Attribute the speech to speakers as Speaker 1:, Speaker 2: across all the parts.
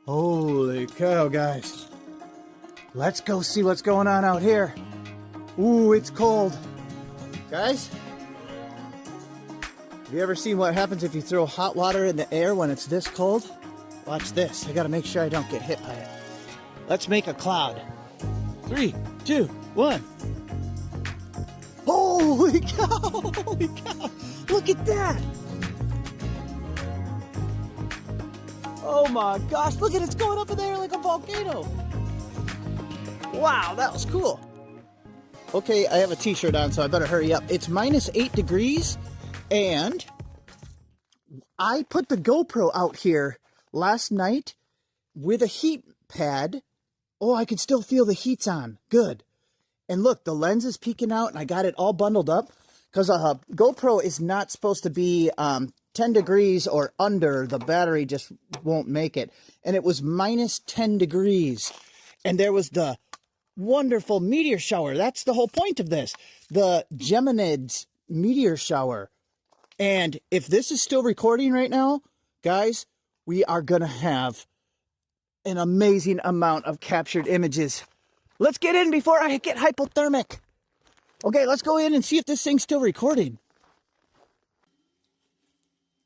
Speaker 1: Holy cow, guys. Let's go see what's going on out here. Ooh, it's cold. Guys, have you ever seen what happens if you throw hot water in the air when it's this cold? Watch this. I gotta make sure I don't get hit by it. Let's make a cloud. 3, 2, 1. Holy cow! Holy cow! Look at that! Oh my gosh, look at it, it's going up in the air like a volcano. Wow, that was cool. Okay, I have a t-shirt on, so I better hurry up. It's minus 8 degrees, and I put the GoPro out here last night with a heat pad. Oh, I can still feel the heat's on. Good. And look, the lens is peeking out, and I got it all bundled up because a GoPro is not supposed to be 10 degrees or under. The battery just won't make it. And it was minus 10 degrees. And there was the wonderful meteor shower. That's the whole point of this. The Geminid Meteor shower. And if this is still recording right now, guys, we are going to have an amazing amount of captured images. Let's get in before I get hypothermic. Okay, let's go in and see if this thing's still recording.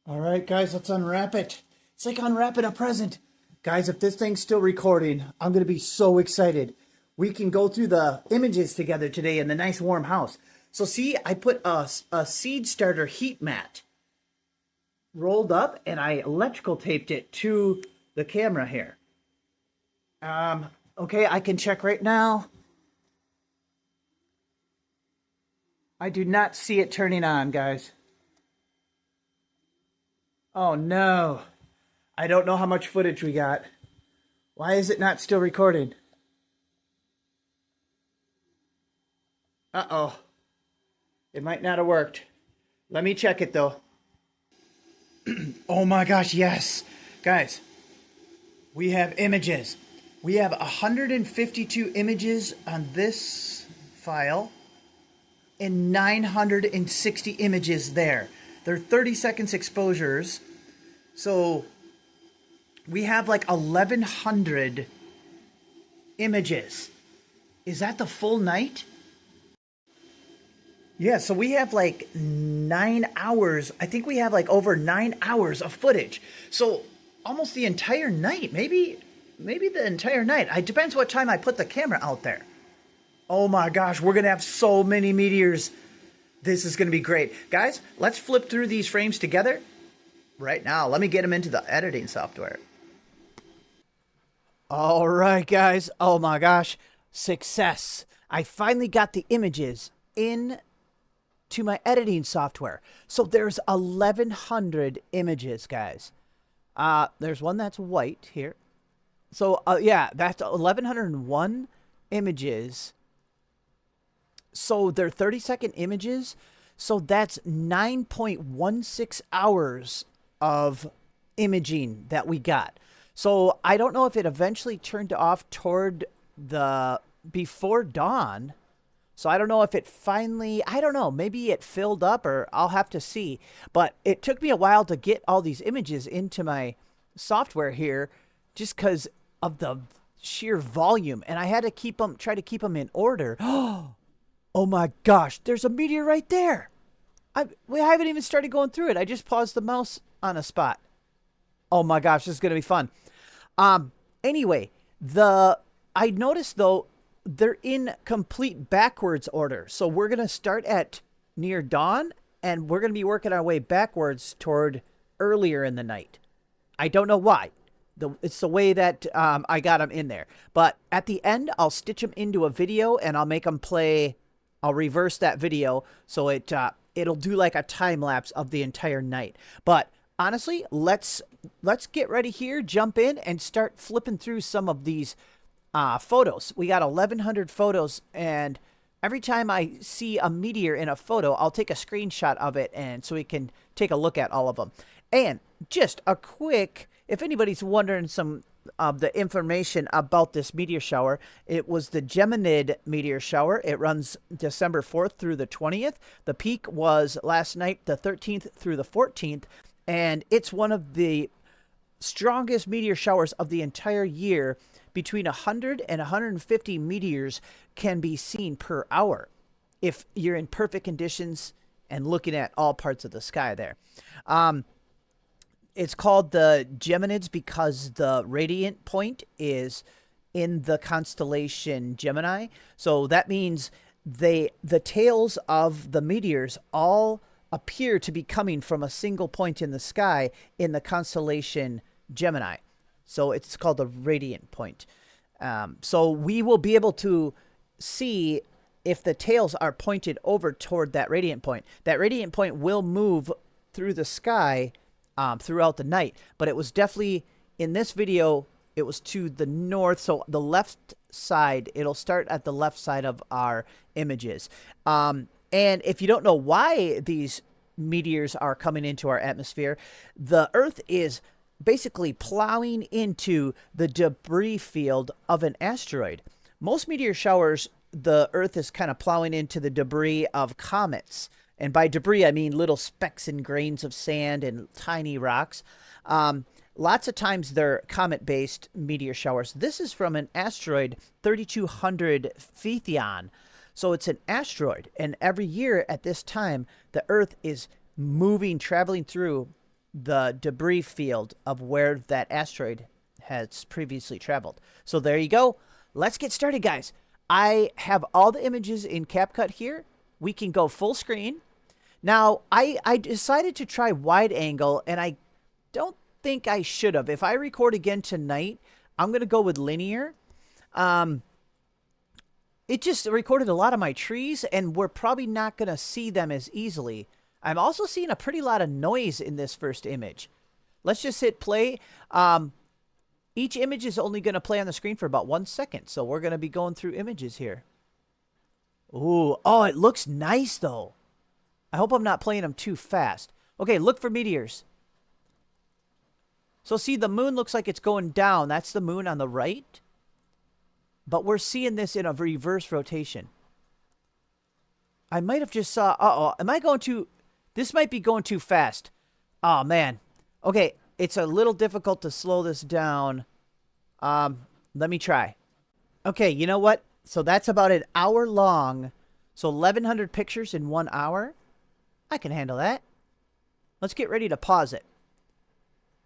Speaker 1: All right, guys, let's unwrap it. It's like unwrapping a present. Guys, if this thing's still recording, I'm going to be so excited. We can go through the images together today in the nice warm house. So see, I put a seed starter heat mat rolled up, and I electrical taped it to the camera here. Okay, I can check right now. I do not see it turning on, guys. Oh no. I don't know how much footage we got. Why is it not still recording? Uh-oh. It might not have worked. Let me check it though. Oh my gosh, yes. Guys, we have images. We have 152 images on this file and 960 images there. They're 30 seconds exposures. So we have like 1,100 images. Is that the full night? Yeah, so we have like 9 hours. I think we have like over 9 hours of footage. So almost the entire night, maybe the entire night. It depends what time I put the camera out there. Oh my gosh, we're going to have so many meteors. This is going to be great. Guys, let's flip through these frames together right now. Let me get them into the editing software. All right, guys. Oh my gosh. Success. I finally got the images in to my editing software. So there's 1,100 images, guys. There's one that's white here. So, yeah, that's 1,101 images. So they're 30-second images. So that's 9.16 hours of imaging that we got. So I don't know if it eventually turned off toward the before dawn. So I don't know if it finally, I don't know, maybe it filled up, or I'll have to see. But it took me a while to get all these images into my software here just because of the sheer volume. And I had to try to keep them in order. Oh my gosh, there's a meteor right there. I haven't even started going through it. I just paused the mouse on a spot. Oh my gosh, this is going to be fun. Anyway, I noticed though, they're in complete backwards order. So we're going to start at near dawn, and we're going to be working our way backwards toward earlier in the night. I don't know why. It's the way that I got them in there. But at the end, I'll stitch them into a video, and I'll make them play. I'll reverse that video so it'll do like a time lapse of the entire night. But honestly, let's get ready here, jump in, and start flipping through some of these photos. We got 1,100 photos, and every time I see a meteor in a photo, I'll take a screenshot of it, and so we can take a look at all of them. And just a quick, if anybody's wondering some of the information about this meteor shower, it was the Geminid Meteor shower. It runs December 4th through the 20th. The peak was last night, the 13th through the 14th, and it's one of the strongest meteor showers of the entire year. Between 100 and 150 meteors can be seen per hour if you're in perfect conditions and looking at all parts of the sky there. It's called the Geminids because the radiant point is in the constellation Gemini. So that means the tails of the meteors all appear to be coming from a single point in the sky in the constellation Gemini. So it's called the radiant point. So we will be able to see if the tails are pointed over toward that radiant point. That radiant point will move through the sky throughout the night. But it was definitely, in this video, it was to the north. So the left side, it'll start at the left side of our images. And if you don't know why these meteors are coming into our atmosphere, the Earth is basically plowing into the debris field of an asteroid. Most meteor showers, the Earth is kind of plowing into the debris of comets. And by debris, I mean little specks and grains of sand and tiny rocks. Lots of times they're comet-based meteor showers. This is from an asteroid, 3200 Phaethon. So it's an asteroid. And every year at this time, the Earth is moving, traveling through the debris field of where that asteroid has previously traveled. So there you go. Let's get started, guys. I have all the images in CapCut here. We can go full screen. Now, I decided to try wide angle, and I don't think I should have. If I record again tonight, I'm going to go with linear. It just recorded a lot of my trees, and we're probably not going to see them as easily. I'm also seeing a pretty lot of noise in this first image. Let's just hit play. Each image is only going to play on the screen for about 1 second, so we're going to be going through images here. Ooh, oh, it looks nice, though. I hope I'm not playing them too fast. Okay, look for meteors. So see, the moon looks like it's going down. That's the moon on the right. But we're seeing this in a reverse rotation. I might have just saw... Uh-oh, am I going too... This might be going too fast. Oh, man. Okay, it's a little difficult to slow this down. Let me try. Okay, you know what? So that's about an hour long. So 1,100 pictures in 1 hour. I can handle that. Let's get ready to pause it.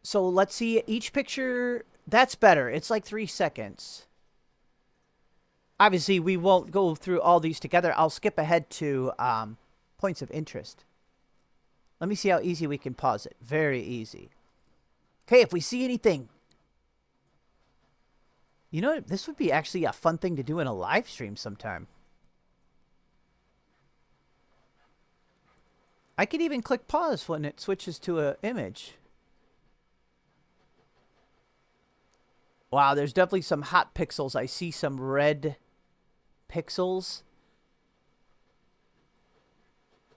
Speaker 1: So let's see each picture. That's better. It's like 3 seconds. Obviously, we won't go through all these together. I'll skip ahead to points of interest. Let me see how easy we can pause it. Very easy. Okay, if we see anything. You know, this would be actually a fun thing to do in a live stream sometime. I could even click pause when it switches to an image. Wow, there's definitely some hot pixels. I see some red pixels.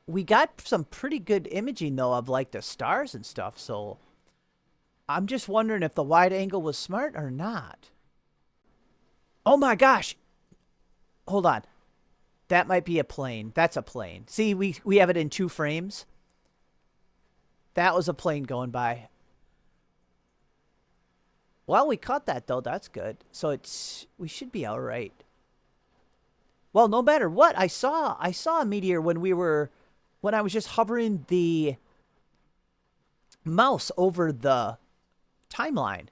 Speaker 1: We got some pretty good imaging, though, of like the stars and stuff. So I'm just wondering if the wide angle was smart or not. Oh my gosh. Hold on. That might be a plane. That's a plane. See, we have it in 2 frames. That was a plane going by. Well, we caught that, though. That's good. So we should be all right. Well, no matter what, I saw a meteor when I was just hovering the mouse over the timeline.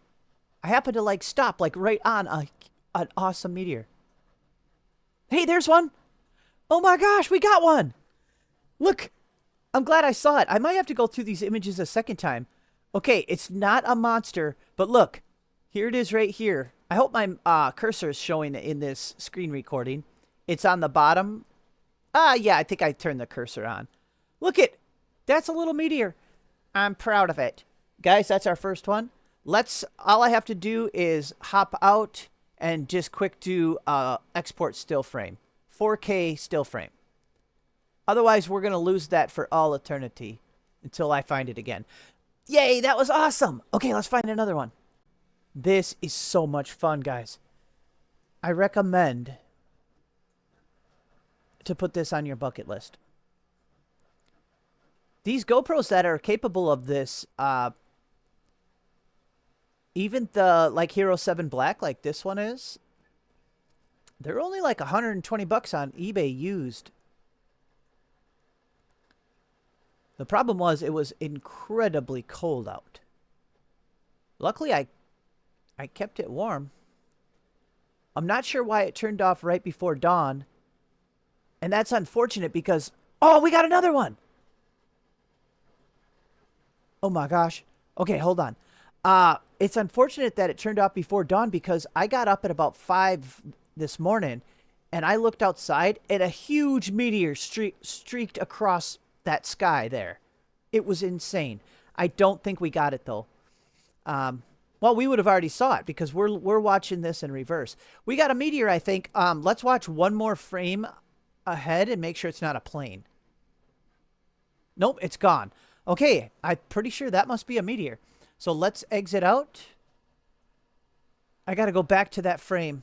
Speaker 1: I happened to like stop like right on an awesome meteor. Hey, there's one. Oh my gosh, we got one. Look, I'm glad I saw it. I might have to go through these images a second time. Okay, it's not a monster, but look, here it is right here. I hope my cursor is showing in this screen recording. It's on the bottom. Yeah, I think I turned the cursor on. Look it. That's a little meteor. I'm proud of it. Guys, that's our first one. All I have to do is hop out and just quick do export still frame. 4K still frame. Otherwise, we're going to lose that for all eternity until I find it again. Yay, that was awesome. Okay, let's find another one. This is so much fun, guys. I recommend to put this on your bucket list. These GoPros that are capable of this Even the, like, Hero 7 Black, like this one is, they're only like 120 bucks on eBay used. The problem was it was incredibly cold out. Luckily, I kept it warm. I'm not sure why it turned off right before dawn. And that's unfortunate because... Oh, we got another one! Oh my gosh. Okay, hold on. It's unfortunate that it turned off before dawn because I got up at about 5 this morning and I looked outside and a huge meteor streaked across that sky there. It was insane. I don't think we got it though. Well, we would have already saw it because we're watching this in reverse. We got a meteor, I think. Let's watch one more frame ahead and make sure it's not a plane. Nope, it's gone. Okay, I'm pretty sure that must be a meteor. So let's exit out. I got to go back to that frame.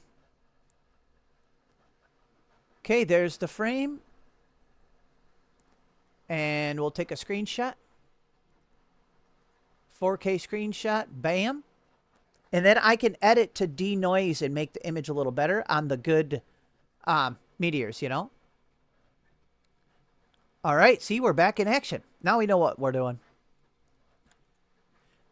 Speaker 1: Okay, there's the frame. And we'll take a screenshot. 4K screenshot. Bam. And then I can edit to denoise and make the image a little better on the good meteors, you know? All right, see, we're back in action. Now we know what we're doing.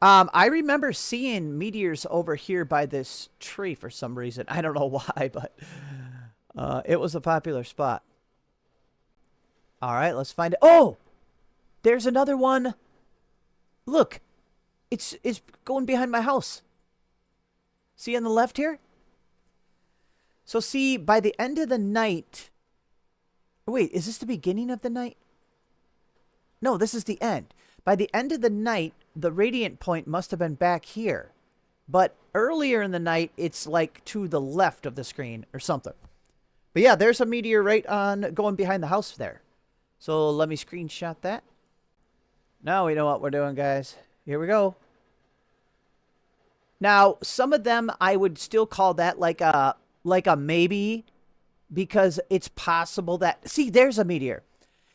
Speaker 1: I remember seeing meteors over here by this tree for some reason. I don't know why, but it was a popular spot. All right, let's find it. Oh, there's another one. Look, it's going behind my house. See on the left here? So see, by the end of the night... Wait, is this the beginning of the night? No, this is the end. By the end of the night, the radiant point must have been back here. But earlier in the night, it's like to the left of the screen or something. But yeah, there's a meteor right on going behind the house there. So let me screenshot that. Now we know what we're doing, guys. Here we go. Now, some of them I would still call that like a maybe, because it's possible that... See, there's a meteor.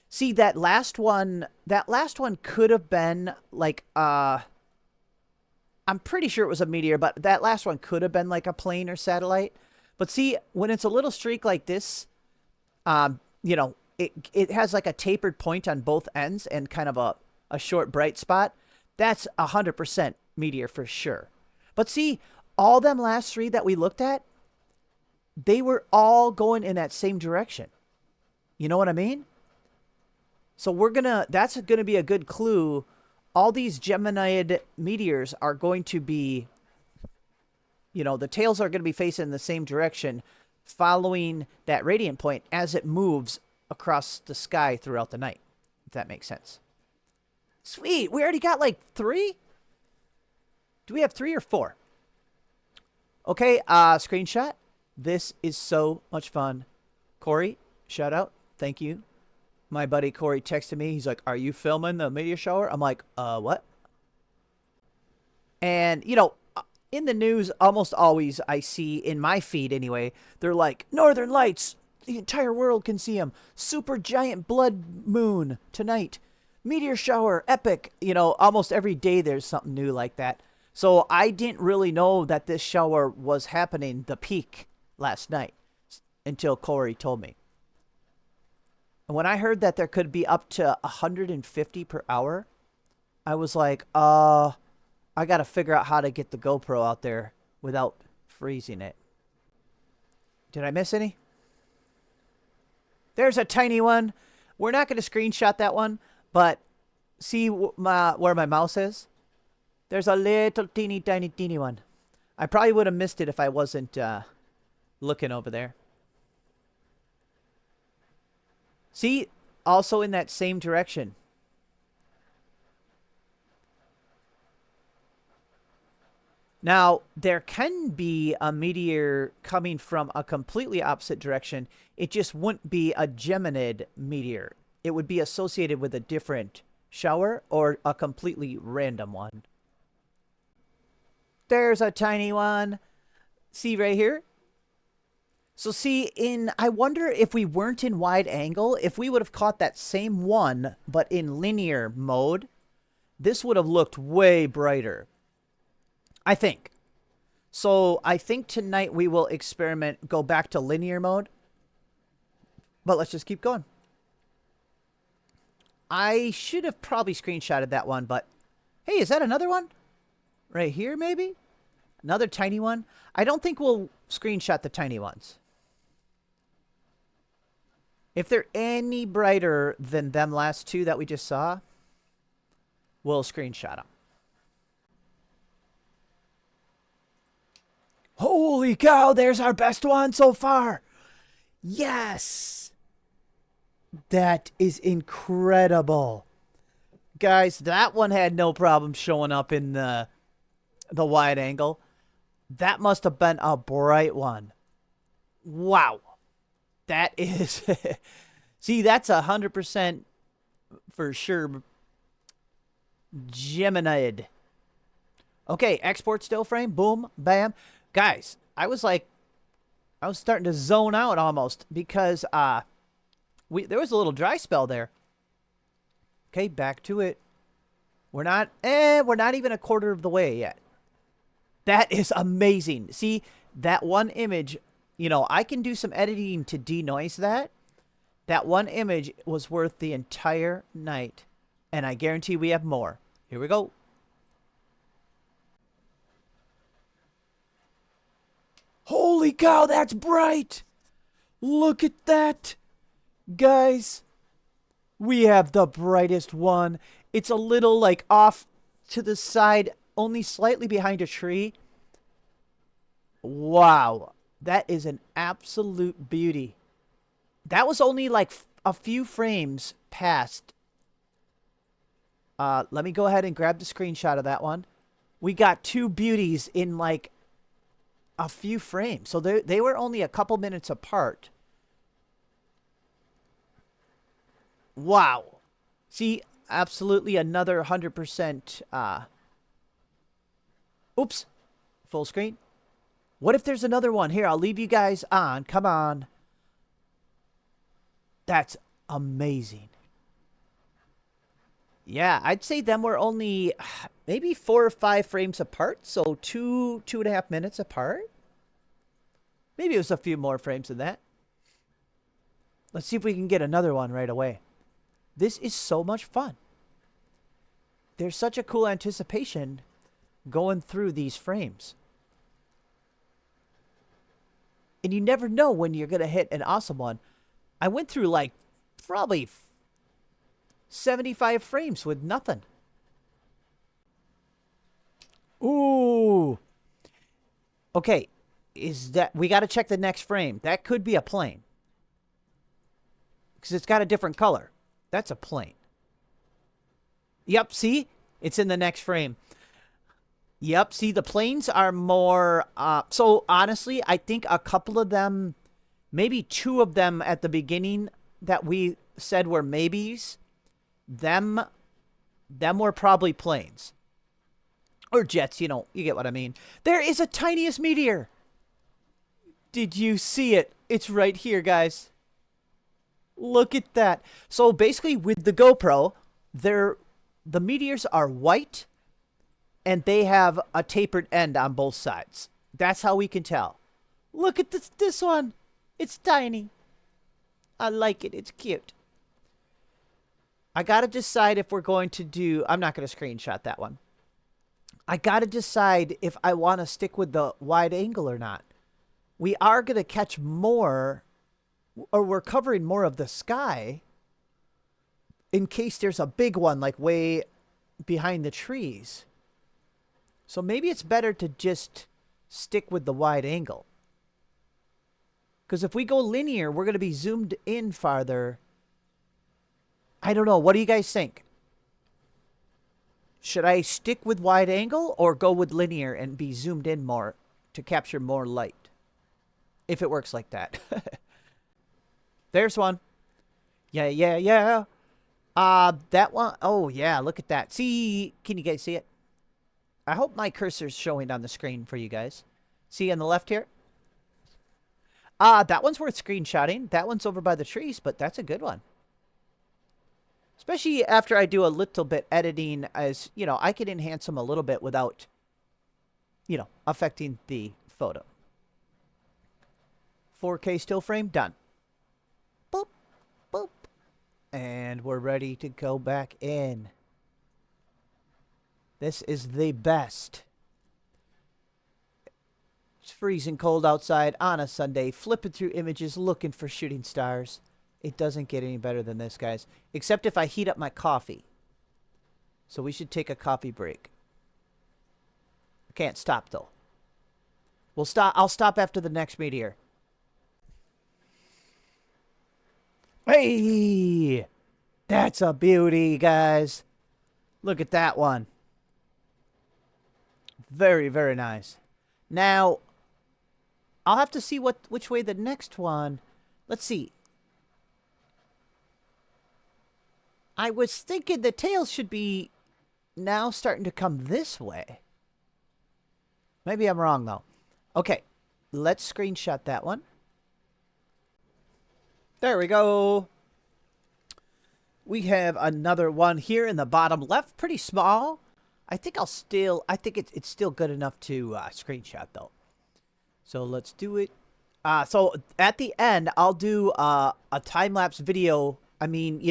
Speaker 1: See, that last one could have been like... I'm pretty sure it was a meteor, but that last one could have been like a plane or satellite. But see, when it's a little streak like this, you know, it has like a tapered point on both ends and kind of a short bright spot. That's 100% meteor for sure. But see, all them last three that we looked at, they were all going in that same direction. You know what I mean? So that's gonna be a good clue. All these Geminid meteors are going to be, you know, the tails are going to be facing the same direction, following that radiant point as it moves across the sky throughout the night, if that makes sense. Sweet, we already got like 3? Do we have 3 or 4? Okay, screenshot. This is so much fun. Corey, shout out. Thank you. My buddy Corey texted me. He's like, are you filming the meteor shower? I'm like, what? And, you know, in the news, almost always I see, in my feed anyway, they're like, Northern Lights. The entire world can see them. Super giant blood moon tonight. Meteor shower, epic. You know, almost every day there's something new like that. So I didn't really know that this shower was happening, the peak, last night, until Corey told me. And when I heard that there could be up to 150 per hour, I was like, I got to figure out how to get the GoPro out there without freezing it. Did I miss any? There's a tiny one. We're not going to screenshot that one, but see where my mouse is? There's a little teeny one. I probably would have missed it if I wasn't looking over there. See, also in that same direction. Now, there can be a meteor coming from a completely opposite direction. It just wouldn't be a Geminid meteor. It would be associated with a different shower or a completely random one. There's a tiny one. See right here? So see, I wonder if we weren't in wide angle, if we would have caught that same one, but in linear mode, this would have looked way brighter. I think. So I think tonight we will experiment, go back to linear mode. But let's just keep going. I should have probably screenshotted that one, but hey, is that another one? Right here, maybe? Another tiny one? I don't think we'll screenshot the tiny ones. If they're any brighter than them last two that we just saw, we'll screenshot them. Holy cow, there's our best one so far. Yes. That is incredible. Guys, that one had no problem showing up in the wide angle. That must have been a bright one. Wow. That is... See, that's 100% for sure. Geminid. Okay, export still frame. Boom. Bam. Guys, I was starting to zone out almost because there was a little dry spell there. Okay, back to it. We're not even a quarter of the way yet. That is amazing. See, that one image, you know, I can do some editing to denoise that. That one image was worth the entire night. And I guarantee we have more. Here we go. Holy cow, that's bright. Look at that. Guys, we have the brightest one. It's a little like off to the side, only slightly behind a tree. Wow, that is an absolute beauty. That was only like a few frames past. Let me go ahead and grab the screenshot of that one. We got two beauties in like a few frames. So they were only a couple minutes apart. Wow. See, absolutely another 100%. Oops. Full screen. What if there's another one? Here, I'll leave you guys on. Come on. That's amazing. Yeah, I'd say them were only maybe 4 or 5 frames apart. So 2.5 minutes apart. Maybe it was a few more frames than that. Let's see if we can get another one right away. This is so much fun. There's such a cool anticipation going through these frames. And you never know when you're going to hit an awesome one. I went through like probably 75 frames with nothing. Ooh. Okay. Is that... We got to check the next frame. That could be a plane. Because it's got a different color. That's a plane. Yep, see? It's in the next frame. Yep, see, the planes are more... so, honestly, I think a couple of them... Maybe 2 of them at the beginning that we said were maybes. Them were probably planes. Or jets, you know. You get what I mean. There is a tiniest meteor. Did you see it? It's right here, guys. Look at that. So basically with the GoPro, the meteors are white and they have a tapered end on both sides. That's how we can tell. Look at this one. It's tiny. I like it. It's cute. I got to decide if we're going to do... I'm not going to screenshot that one. I got to decide if I want to stick with the wide angle or not. We are going to catch more... Or we're covering more of the sky in case there's a big one like way behind the trees. So maybe it's better to just stick with the wide angle. Because if we go linear, we're going to be zoomed in farther. I don't know. What do you guys think? Should I stick with wide angle or go with linear and be zoomed in more to capture more light? If it works like that. There's one. Yeah. That one. Oh, yeah. Look at that. See, can you guys see it? I hope my cursor's showing on the screen for you guys. See on the left here? That one's worth screenshotting. That one's over by the trees, but that's a good one. Especially after I do a little bit editing as, you know, I can enhance them a little bit without, affecting the photo. 4K still frame, done. Boop, boop. And we're ready to go back in. This is the best. It's freezing cold outside on a Sunday, flipping through images, looking for shooting stars. It doesn't get any better than this, guys. Except if I heat up my coffee. So we should take a coffee break. I can't stop, though. I'll stop after the next meteor. Hey! That's a beauty, guys. Look at that one. Very, very nice. Now, I'll have to see which way the next one... Let's see. I was thinking the tails should be now starting to come this way. Maybe I'm wrong, though. Okay, let's screenshot that one. There we go. We have another one here in the bottom left. Pretty small. I think it's still good enough to screenshot, though. So let's do it. So at the end, I'll do a time-lapse video. I mean,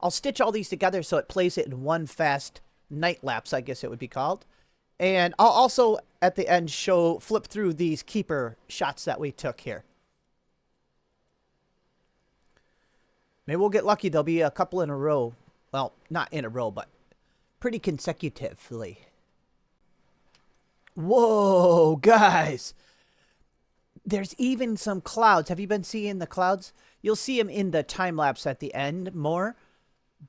Speaker 1: I'll stitch all these together so it plays it in one fast night lapse, I guess it would be called. And I'll also, at the end, flip through these keeper shots that we took here. Maybe we'll get lucky. There'll be a couple in a row. Well, not in a row, but pretty consecutively. Whoa, guys. There's even some clouds. Have you been seeing the clouds? You'll see them in the time lapse at the end more.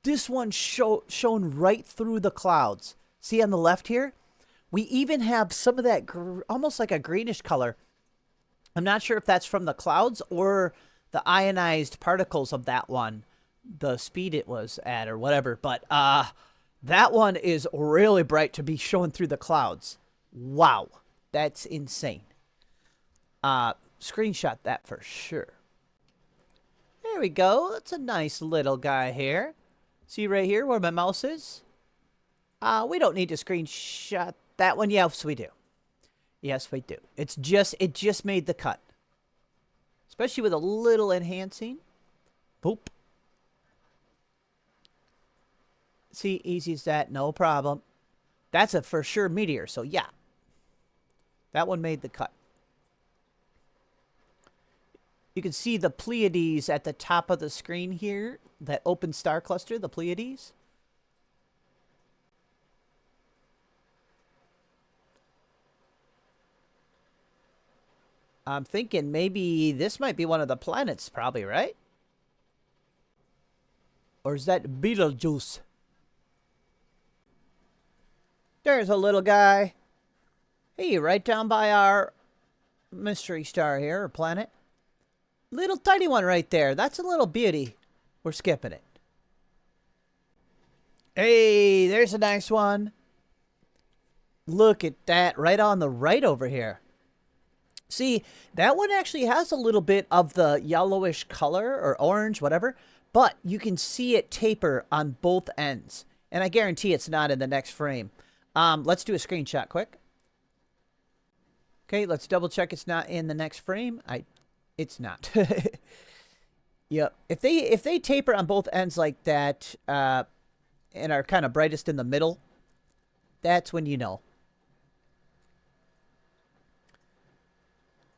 Speaker 1: This one shown right through the clouds. See on the left here? We even have some of that almost like a greenish color. I'm not sure if that's from the clouds or the ionized particles of that one, the speed it was at or whatever. But that one is really bright to be showing through the clouds. Wow, that's insane. Screenshot that for sure. There we go. That's a nice little guy here. See right here where my mouse is? We don't need to screenshot that one. Yes, we do. Yes, we do. It just made the cut. Especially with a little enhancing. Boop. See, easy as that. No problem. That's a for sure meteor. So, yeah. That one made the cut. You can see the Pleiades at the top of the screen here. That open star cluster, the Pleiades. I'm thinking maybe this might be one of the planets, probably, right? Or is that Betelgeuse? There's a little guy. Hey, right down by our mystery star here, or planet. Little tiny one right there. That's a little beauty. We're skipping it. Hey, there's a nice one. Look at that right on the right over here. See, that one actually has a little bit of the yellowish color or orange, whatever, but you can see it taper on both ends. And I guarantee it's not in the next frame. Let's do a screenshot quick. Okay, let's double check it's not in the next frame. It's not. Yep. If they taper on both ends like that, and are kind of brightest in the middle, that's when you know.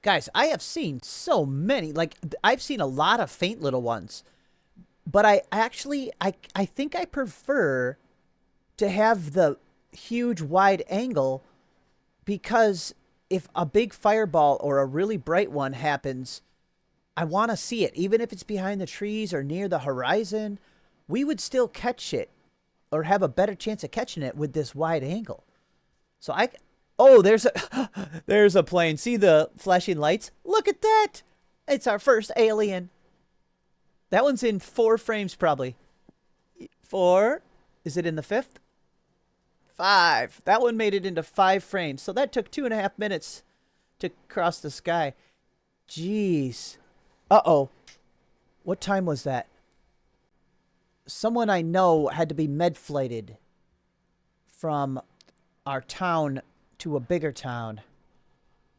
Speaker 1: Guys, I have seen so many. Like, I've seen a lot of faint little ones. But I think I prefer to have the huge wide angle, because if a big fireball or a really bright one happens, I want to see it. Even if it's behind the trees or near the horizon, we would still catch it or have a better chance of catching it with this wide angle. So oh, there's a plane. See the flashing lights? Look at that. It's our first alien. That one's in 4 frames probably. 4. Is it in the 5th? 5. That one made it into 5 frames. So that took 2.5 minutes to cross the sky. Jeez. Uh-oh. What time was that? Someone I know had to be med-flighted from our town to a bigger town.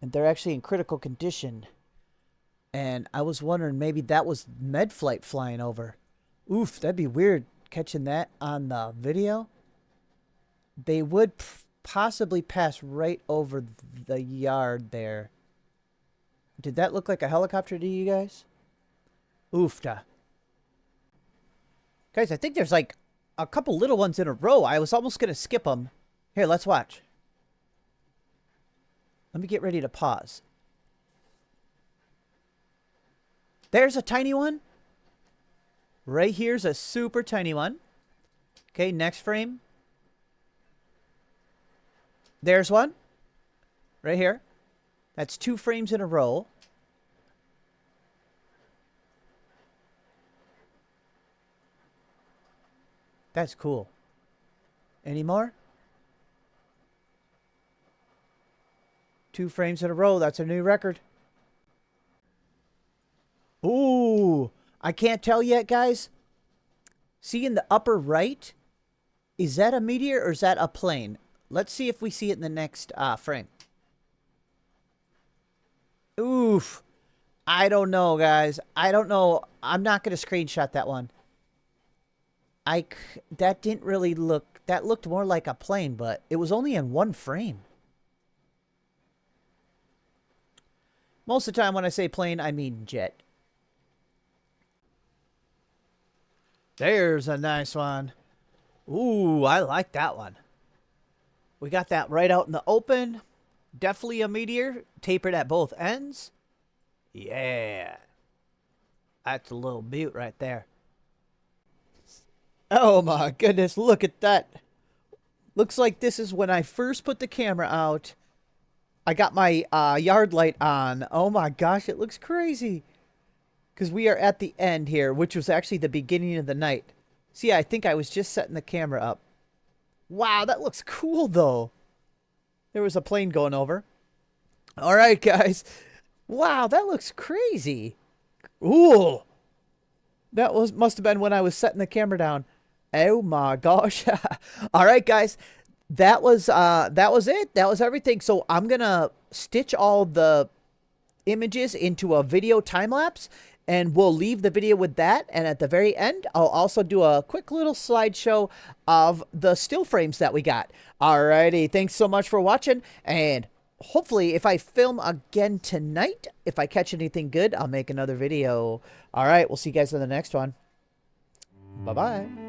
Speaker 1: And they're actually in critical condition. And I was wondering maybe that was Medflight flying over. Oof, that'd be weird catching that on the video. They would possibly pass right over the yard there. Did that look like a helicopter to you guys? Oofta. Guys, I think there's like a couple little ones in a row. I was almost going to skip them. Here, let's watch. Let me get ready to pause. There's a tiny one. Right here's a super tiny one. Okay, next frame. There's one. Right here. That's 2 frames in a row. That's cool. Any more? 2 frames in a row. That's a new record. Ooh, I can't tell yet, guys. See in the upper right? Is that a meteor or is that a plane? Let's see if we see it in the next frame. Oof. I don't know, guys. I don't know. I'm not going to screenshot that one. That didn't really look... That looked more like a plane, but it was only in 1 frame. Most of the time when I say plane, I mean jet. There's a nice one. Ooh, I like that one. We got that right out in the open. Definitely a meteor. Tapered at both ends. Yeah. That's a little beaut right there. Oh my goodness, look at that. Looks like this is when I first put the camera out. I got my yard light on. Oh my gosh, it looks crazy. Because we are at the end here, which was actually the beginning of the night. See, I think I was just setting the camera up. Wow, that looks cool, though. There was a plane going over. All right, guys. Wow, that looks crazy. Ooh. That must have been when I was setting the camera down. Oh, my gosh. All right, guys. That was it. That was everything. So I'm going to stitch all the images into a video time-lapse. And we'll leave the video with that. And at the very end, I'll also do a quick little slideshow of the still frames that we got. Alrighty, thanks so much for watching. And hopefully, if I film again tonight, if I catch anything good, I'll make another video. Alright, we'll see you guys in the next one. Bye-bye.